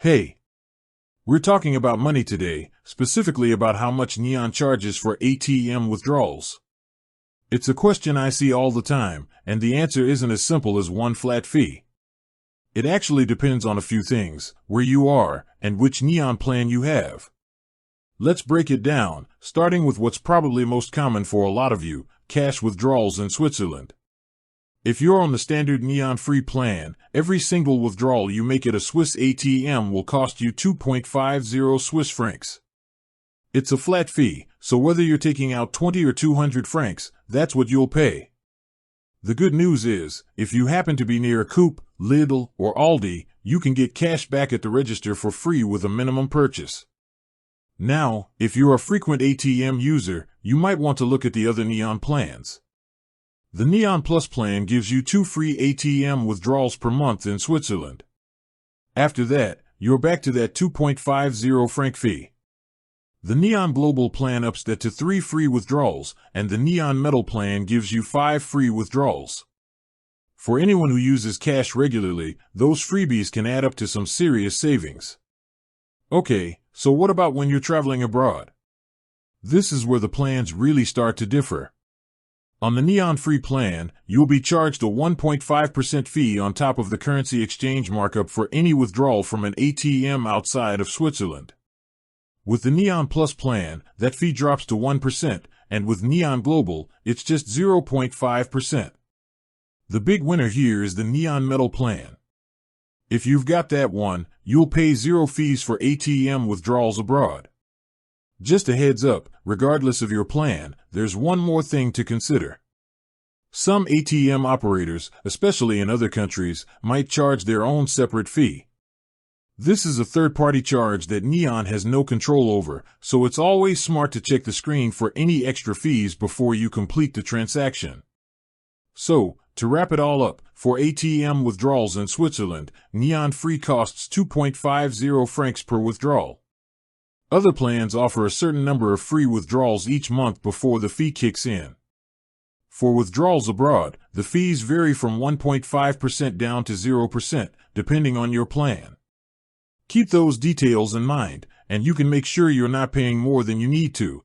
Hey, we're talking about money today, specifically about how much Neon charges for ATM withdrawals. It's a question I see all the time, and the answer isn't as simple as one flat fee. It actually depends on a few things: where you are, and which Neon plan you have. Let's break it down, starting with what's probably most common for a lot of you: cash withdrawals in Switzerland. If you're on the standard Neon-free plan, every single withdrawal you make at a Swiss ATM will cost you 2.50 Swiss francs. It's a flat fee, so whether you're taking out 20 or 200 francs, that's what you'll pay. The good news is, if you happen to be near a Coop, Lidl, or Aldi, you can get cash back at the register for free with a minimum purchase. Now, if you're a frequent ATM user, you might want to look at the other Neon plans. The Neon Plus plan gives you 2 free ATM withdrawals per month in Switzerland. After that, you're back to that 2.50 franc fee. The Neon Global plan ups that to 3 free withdrawals, and the Neon Metal plan gives you 5 free withdrawals. For anyone who uses cash regularly, those freebies can add up to some serious savings. Okay, so what about when you're traveling abroad? This is where the plans really start to differ. On the Neon Free plan, you'll be charged a 1.5% fee on top of the currency exchange markup for any withdrawal from an ATM outside of Switzerland. With the Neon Plus plan, that fee drops to 1%, and with Neon Global, it's just 0.5%. The big winner here is the Neon Metal plan. If you've got that one, you'll pay 0 fees for ATM withdrawals abroad. Just a heads up, regardless of your plan, there's one more thing to consider. Some ATM operators, especially in other countries, might charge their own separate fee. This is a third-party charge that Neon has no control over, so it's always smart to check the screen for any extra fees before you complete the transaction. So, to wrap it all up, for ATM withdrawals in Switzerland, Neon Free costs 2.50 francs per withdrawal. Other plans offer a certain number of free withdrawals each month before the fee kicks in. For withdrawals abroad, the fees vary from 1.5% down to 0%, depending on your plan. Keep those details in mind, and you can make sure you're not paying more than you need to,